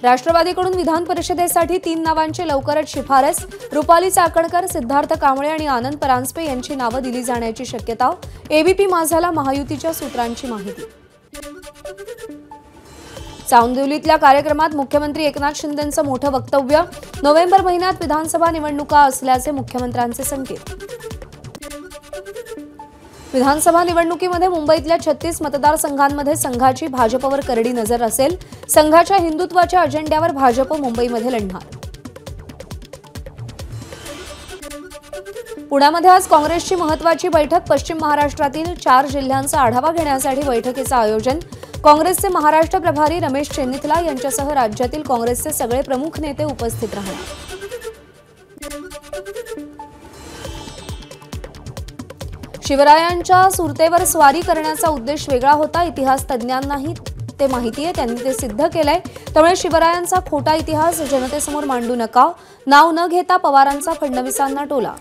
राष्ट्रवादीकडून विधान परिषदेसाठी 3 नावांची लवकरच शिफारस। रुपाली चाकणकर, सिद्धार्थ कांबळे आणि आनंद परांजपे यांची नावे दिली जाण्याची शक्यता। एबीपी माझाला महायुतीच्या सूत्रांची माहिती। चांदिवलीतल्या कार्यक्रमात मुख्यमंत्री एकनाथ शिंदेंचं मोठं वक्तव्य। नोव्हेंबर महिन्यात विधानसभा निवडणुका असल्याचे मुख्यमंत्र्यांचे संकेत। विधानसभा निवडणुकीमध्ये मुंबईतल्या 36 मतदारसंघांमध्ये संघाची भाजपवर करडी नजर असेल। संघाच्या हिंदुत्वाच्या अजेंड्यावर भाजप मुंबईमध्ये लढणार। पुण्यामध्ये आज काँग्रेसची महत्त्वाची बैठक। पश्चिम महाराष्ट्रातील 4 जिल्ह्यांचा आढावा घेण्यासाठी बैठकीचं आयोजन। काँग्रेसचे महाराष्ट्र प्रभारी रमेश चेन्निथला यांच्यासह राज्यातील काँग्रेसचे सगळे प्रमुख नेते उपस्थित राहणार। शिवरायांच्या सुरतेवर स्वारी करण्याचा उद्देश वेगळा होता। इतिहास तज्ञांनाही ते माहिती आहे, त्यांनी ते सिद्ध केलंय। त्यामुळे शिवरायांचा खोटा इतिहास जनतेसमोर मांडू नका। नाव न घेता पवारांचा फडणवीसांना टोला।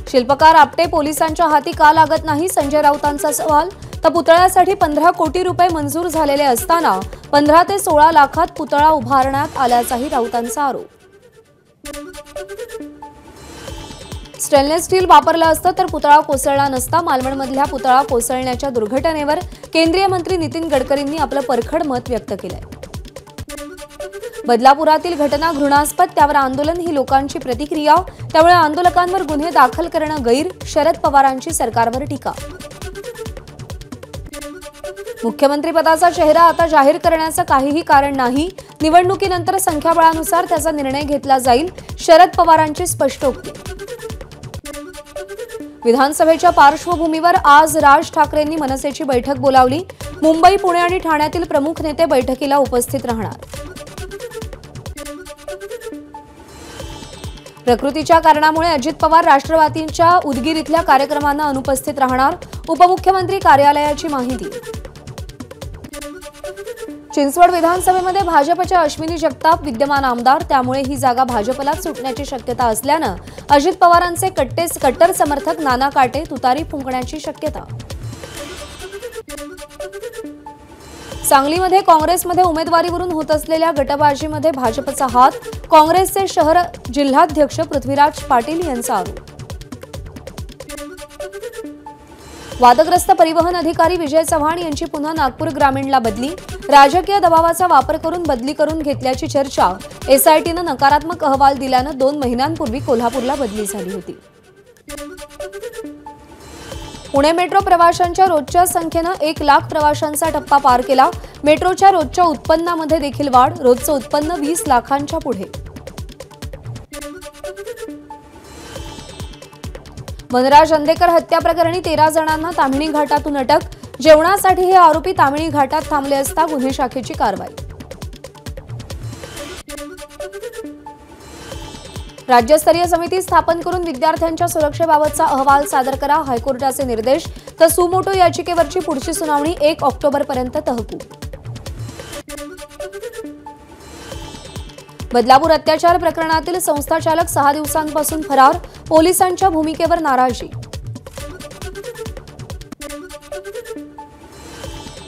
शिल्पकार आपटे पोलिसांच्या हाती का लागत नाही, संजय राऊतांचा सवाल। तर पुतळ्यासाठी 15 कोटी रुपये मंजूर झालेले असताना 15 ते 16 लाखात पुतळा उभारण्यात आल्याचाही राऊतांचा आरोप। स्टेनलेस स्टील वापरलं असतं तर पुतळा कोसळला नसता। मालवणमधल्या पुतळा कोसळण्याच्या दुर्घटनेवर केंद्रीय मंत्री नितीन गडकरींनी आपलं परखड मत व्यक्त केलंय। बदलापुरातील घटना घृणास्पद, त्यावर आंदोलन ही लोकांची प्रतिक्रिया। त्यामुळे आंदोलकांवर गुन्हे दाखल करणं गैर, शरद पवारांची सरकारवर टीका। मुख्यमंत्रीपदाचा चेहरा आता जाहीर करण्याचं काहीही कारण नाही। निवडणुकीनंतर संख्याबळानुसार त्याचा निर्णय घेतला जाईल, शरद पवारांची स्पष्टोक्ती। विधानसभेच्या पार्श्वभूमीवर आज राज ठाकरेंनी मनसेची बैठक बोलावली। मुंबई, पुणे आणि ठाण्यातील प्रमुख नेते बैठकीला उपस्थित राहणार। प्रकृतीच्या कारणामुळे अजित पवार राष्ट्रवादीच्या उदगीर इथल्या कार्यक्रमांना अनुपस्थित राहणार। उपमुख्यमंत्री कार्यालयाची माहिती। चिंचवड विधानसभेमध्ये भाजपच्या अश्विनी जगताप विद्यमान आमदार, त्यामुळे ही जागा भाजपलाच सुटण्याची शक्यता असल्यानं अजित पवारांचे कट्टर समर्थक नाना काटे तुतारी फुंकण्याची शक्यता। सांगलीमध्ये काँग्रेसमध्ये उमेदवारीवरून होत असलेल्या गटबाजीमध्ये भाजपचा हात। काँग्रेसचे शहर जिल्हाध्यक्ष पृथ्वीराज पाटील यांचा आरोप। वादग्रस्त परिवहन अधिकारी विजय चव्हाण यांची पुन्हा नागपूर ग्रामीणला बदली। राजकीय दबावाचा वापर करून बदली करून घेतल्याची चर्चा। एसआयटीनं नकारात्मक अहवाल दिल्यानं 2 महिन्यांपूर्वी कोल्हापूरला बदली झाली होती। पुणे मेट्रो प्रवाशांच्या रोजच्या संख्येनं 1 लाख प्रवाशांचा टप्पा पार केला। मेट्रोच्या रोजच्या उत्पन्नामध्ये देखील वाढ, रोजचं उत्पन्न 20 लाखांच्या पुढे। वनराज अंधेकर हत्या प्रकरणी 13 जणांना ताम्हिणी घाटातून अटक। जेवणासाठी हे आरोपी ताम्हिणी घाटात थांबले असता गुन्हे शाखेची कारवाई। राज्यस्तरीय समिती स्थापन करून विद्यार्थ्यांच्या सुरक्षेबाबतचा अहवाल सादर करा, हायकोर्टाचे निर्देश। तर सुमोटो याचिकेवरची पुढची सुनावणी 1 ऑक्टोबरपर्यंत तहकूब। बदलापूर अत्याचार प्रकरणातील संस्थाचालक 6 दिवसांपासून फरार, पोलिसांच्या भूमिकेवर नाराजी।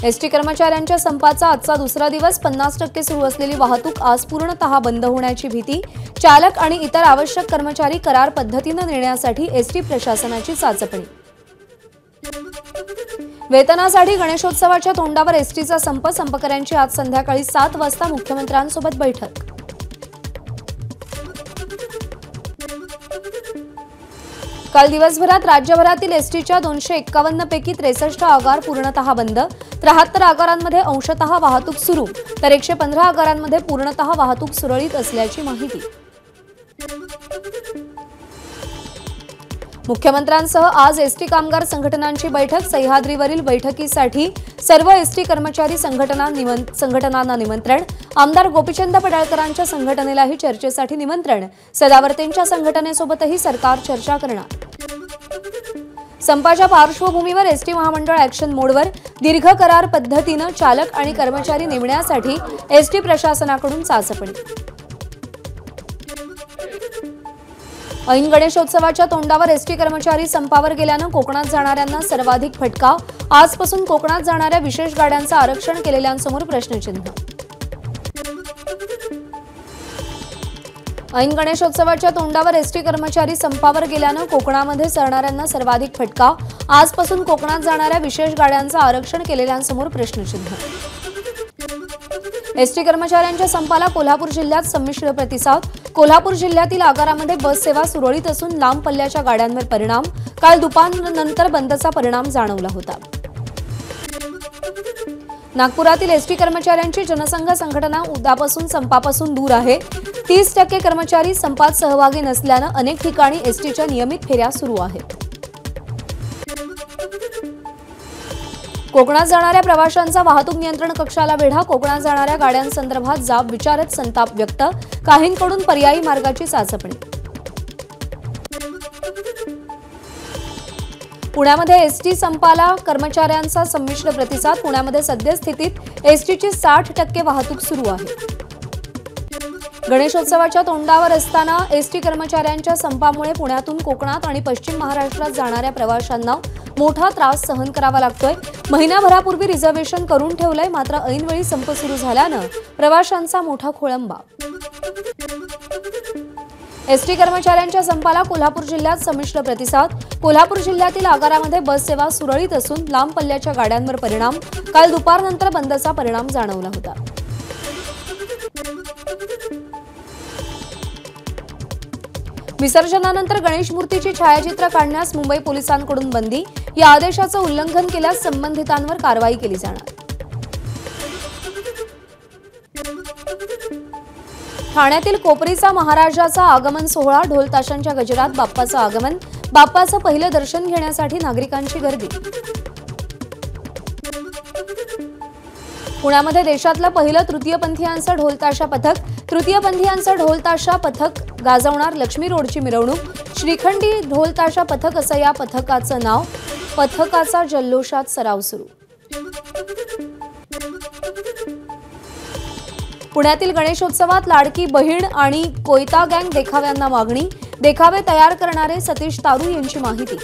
एसटी कर्मचाऱ्यांच्या संपाचा आजचा दुसरा दिवस, 50% सुरू असलेली वाहतूक आज पूर्णतः बंद होण्याची भीती। चालक आणि इतर आवश्यक कर्मचारी करार पद्धतीने नेण्यासाठी एसटी प्रशासनाची चाचपणी। वेतनासाठी गणेशोत्सवाच्या तोंडावर एसटीचा संप, संपकऱ्यांची आज संध्याकाळी 7 वाजता मुख्यमंत्र्यांसोबत बैठक। काल दिवसभरात राज्यभरातील एसटीच्या 251 पैकी 63 आगार पूर्णतः बंद। 73 आगारांमध्ये अंशतः वाहतूक सुरू, तर 115 आगारांमध्ये पूर्णतः वाहतूक सुरळीत असल्याची माहिती। मुख्यमंत्र्यांसह आज एसटी कामगार संघटनांची बैठक। सह्याद्रीवरील बैठकीसाठी सर्व एसटी कर्मचारी संघटनांना निमंत्रण। आमदार गोपीचंद पडळकरांच्या संघटनेलाही चर्चेसाठी निमंत्रण। सदावर्तेंच्या संघटनेसोबतही सरकार चर्चा करणार। संपाच्या पार्श्वभूमीवर एसटी महामंडळ ॲक्शन मोडवर। दीर्घ करार पद्धतीने चालक आणि कर्मचारी नेमण्यासाठी एसटी प्रशासनाकडून चाचपणी। ऐन गणेशोत्सवाच्या तोंडावर एसटी कर्मचारी संपावर गेल्यानं कोकणात जाणाऱ्यांना सर्वाधिक फटका. आजपासून कोकणात जाणाऱ्या विशेष गाड्यांचं आरक्षण केलेल्यांसमोर प्रश्नचिन्ह. ऐन गणेशोत्सवाच्या तोंडावर एसटी कर्मचारी संपावर गेल्यानं कोकणामध्ये जाणाऱ्यांना सर्वाधिक फटका. आजपासून कोकणात जाणाऱ्या विशेष गाड्यांचं आरक्षण केलेल्यांसमोर प्रश्नचिन्ह. एसटी कर्मचाऱ्यांच्या संपाला कोल्हापूर जिल्ह्यात संमिश्र प्रतिसाद. कोल्हापूर जिल्ह्यातील आगारामध्ये बस सेवा सुरळीत असून लांब पल्ल्याच्या गाड्यांवर परिणाम. काल दुपारनंतर बंदचा परिणाम जाणवला होता. नागपुरातील एसटी कर्मचाऱ्यांची जनसंघ संघटना उद्यापासून संपापासून दूर आहे. 30% कर्मचारी संपात सहभागी नसल्यानं अनेक ठिकाणी एसटीच्या नियमित फेऱ्या सुरू आहेत. कोकणात जाणाऱ्या प्रवाशांचा वाहतूक नियंत्रण कक्षाला वेढा. कोकणात जाणाऱ्या गाड्यांसंदर्भात जाब विचारत संताप व्यक्त. काहींकडून पर्यायी मार्गाची चाचपणी. पुण्यामध्ये एसटी संपाला कर्मचाऱ्यांचा संमिश्र प्रतिसाद. पुण्यामध्ये सद्यस्थितीत एसटीची 60% वाहतूक सुरू आहे. गणेशोत्सवाच्या तोंडावर असताना एसटी कर्मचाऱ्यांच्या संपामुळे पुण्यातून कोकणात आणि पश्चिम महाराष्ट्रात जाणाऱ्या प्रवाशांना मोठा त्रास सहन करावा लागतोय. महिनाभरापूर्वी रिझर्वेशन करून ठेवलंय, मात्र ऐनवेळी संप सुरू झाल्यानं प्रवाशांचा मोठा खोळंबा. एसटी कर्मचाऱ्यांच्या संपाला कोल्हापूर जिल्ह्यात संमिश्र प्रतिसाद. कोल्हापूर जिल्ह्यातील आगारामध्ये बस सेवा सुरळीत असून लांब पल्ल्याच्या गाड्यांवर परिणाम. काल दुपारनंतर बंदचा परिणाम जाणवला होता. विसर्जनानंतर गणेश मूर्तीची छायाचित्र काढण्यास मुंबई पोलिसांकडून बंदी. या आदेशाचं उल्लंघन केल्यास संबंधितांवर कारवाई केली जाणार. ठाण्यातील कोपरीचा महाराजाचा आगमन सोहळा. ढोल ताशांच्या गजरात बाप्पाचं आगमन. बाप्पाचं पहिलं दर्शन घेण्यासाठी नागरिकांची गर्दी. पुण्यामध्ये देशातलं पहिलं तृतीयपंथीयांचं ढोलताशा पथक. तृतीयपंथीयांचं ढोलताशा पथक गाजवणार लक्ष्मी रोडची मिरवणूक. श्रीखंडी ढोलताशा पथक असं या पथकाचं नाव. पथकाचा जल्लोषात सराव सुरू. पुण्यातील गणेशोत्सवात लाडकी बहीण आणि कोयता गँग देखाव्यांना मागणी. देखावे तयार करणारे सतीश तारू यांची माहिती.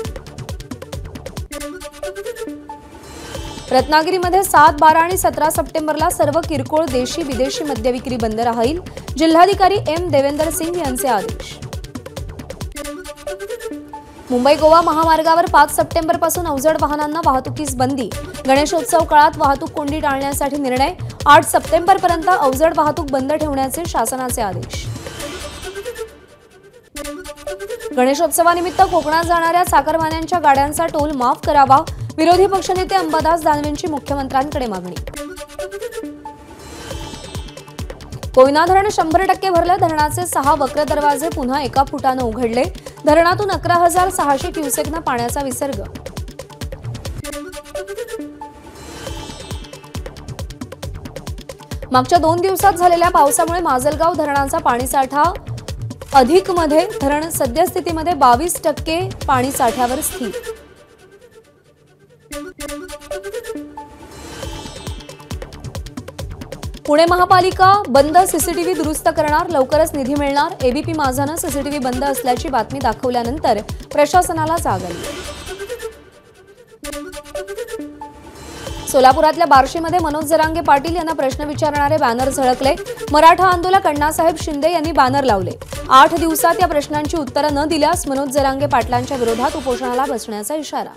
रत्नागिरीमध्ये 7, 12 आणि 17 सप्टेंबरला सर्व किरकोळ देशी विदेशी मद्य विक्री बंद राहील. जिल्हाधिकारी एम देवेंद्र सिंग यांचे आदेश. मुंबई गोवा महामार्गावर 5 सप्टेंबरपासून अवजड वाहनांना वाहतुकीस बंदी. गणेशोत्सव काळात वाहतूक कोंडी टाळण्यासाठी निर्णय. 8 सप्टेंबरपर्यंत अवजड वाहतूक बंद ठेवण्याचे शासनाचे आदेश. गणेशोत्सवानिमित्त कोकणात जाणाऱ्या चाकरमान्यांच्या गाड्यांचा टोल माफ करावा. विरोधी पक्षनेते अंबादास दानवेंची मुख्यमंत्र्यांकडे मागणी. कोयना धरण 100% भरलं. धरणाचे 6 वक्र दरवाजे पुन्हा 1 फुटानं उघडले. धरणातून 11,600 क्युसेकनं पाण्याचा विसर्ग. मागच्या 2 दिवसात झालेल्या पावसामुळे माजलगाव धरणाचा पाणीसाठा अधिकमध्ये. धरण सद्यस्थितीमध्ये 22% पाणीसाठ्यावर स्थिर. पुणे महापालिका बंद सीसीटीव्ही दुरुस्त करणार. लवकरच निधी मिळणार. एबीपी माझानं सीसीटीव्ही बंद असल्याची बातमी दाखवल्यानंतर प्रशासनाला जाग आली. सोलापुरातल्या बार्शीमध्ये मनोज जरांगे पाटील यांना प्रश्न विचारणारे बॅनर झळकले. मराठा आंदोलक अण्णासाहेब शिंदे यांनी बॅनर लावले. 8 दिवसात या प्रश्नांची उत्तरं न दिल्यास मनोज जरांगे पाटलांच्या विरोधात उपोषणाला बसण्याचा इशारा.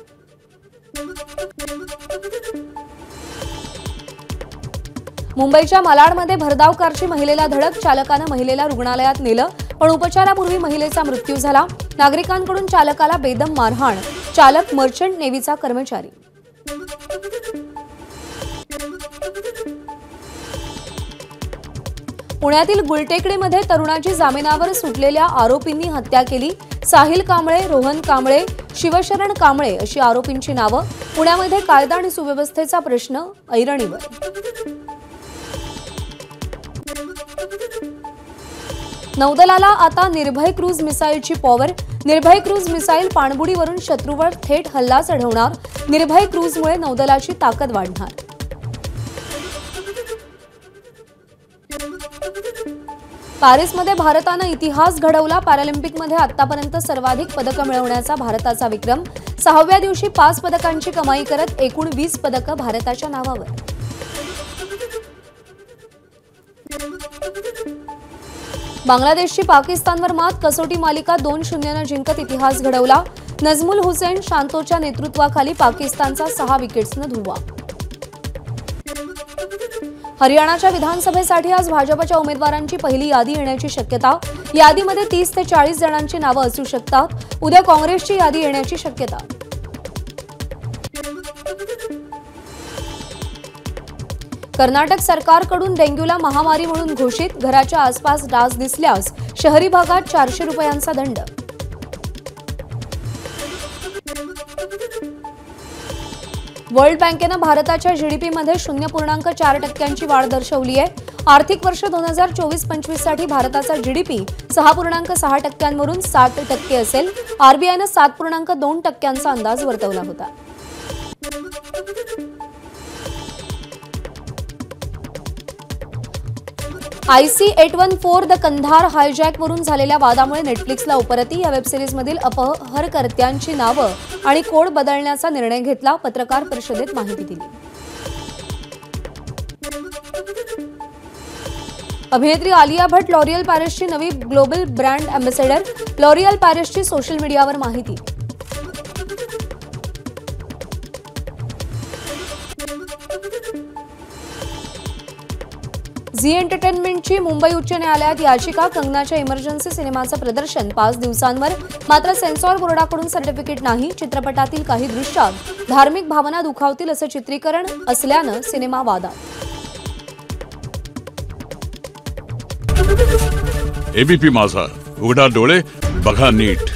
मुंबईच्या मालाडमध्ये भरधाव कारची महिलेला धडक. चालकानं महिलेला रुग्णालयात नेलं, पण उपचारापूर्वी महिलेचा मृत्यू झाला. नागरिकांकडून चालकाला बेदम मारहाण. चालक मर्चंट नेव्हीचा कर्मचारी. पुण्यातील गुलटेकडीमध्ये तरुणाची जामिनावर सुटलेल्या आरोपींनी हत्या केली. साहिल कांबळे, रोहन कांबळे, शिवशरण कांबळे अशी आरोपींची नावं. पुण्यामध्ये कायदा आणि सुव्यवस्थेचा प्रश्न ऐरणीवर. नौदलाला आता निर्भय क्रूज मिसाईलची पॉवर. निर्भय क्रूज मिसाईल पाणबुडीवरून शत्रूवर थेट हल्ला चढवणार. निर्भय क्रूजमुळे नौदलाची ताकद वाढणार. पॅरिसमध्ये भारतानं इतिहास घडवला. पॅरालिम्पिकमध्ये आतापर्यंत सर्वाधिक पदकं मिळवण्याचा भारताचा विक्रम. 6व्या दिवशी 5 पदकांची कमाई करत एकूण 20 पदकं भारताच्या नावावर. बांगलादेशची पाकिस्तानवर मात. कसोटी मालिका 2-0 जिंकत इतिहास घडवला. नजमुल हुसेन शांतोच्या नेतृत्वाखाली पाकिस्तानचा 6 विकेट्सनं धुव्वा. हरियाणाच्या विधानसभेसाठी आज भाजपच्या उमेदवारांची पहिली यादी येण्याची शक्यता. यादीमध्ये 30 ते 40 जणांची नावं असू शकतात. उद्या काँग्रेसची यादी येण्याची शक्यता. कर्नाटक सरकारकडून डेंग्यूला महामारी म्हणून घोषित. घराच्या आसपास डास दिसल्यास शहरी भागात 400 रुपयांचा दंड. वर्ल्ड बँकेनं भारताच्या जीडीपीमध्ये 0.4% वाढ दर्शवली आहे. आर्थिक वर्ष 2024-25 साठी भारताचा जीडीपी 6.6% 7% असेल. आरबीआयनं 7.2% अंदाज वर्तवला होता. IC-814 द कंधार हायजॅकवरून झालेल्या वादामुळे नेटफ्लिक्सला उपरती. या वेबसिरीजमधील अपहरणकर्त्यांची नावं आणि कोड बदलण्याचा निर्णय घेतला. पत्रकार परिषदेत माहिती दिली. अभिनेत्री आलिया भट्ट लॉरियल पॅरिसची नवी ग्लोबल ब्रँड अँबॅसेडर. लॉरियल पॅरिसची सोशल मीडियावर माहिती. झी एंटरटेनमेंटची मुंबई उच्च न्यायालयात याचिका. कंगनाच्या इमर्जन्सी सिनेमाचं प्रदर्शन 5 दिवसांवर. मात्र सेन्सॉर बोर्डाकडून सर्टिफिकेट नाही. चित्रपटातील काही दृश्यात धार्मिक भावना दुखावतील असं चित्रीकरण असल्यानं सिनेमा वादात. एबीपी माझा, उघडा डोळे बघा नीट.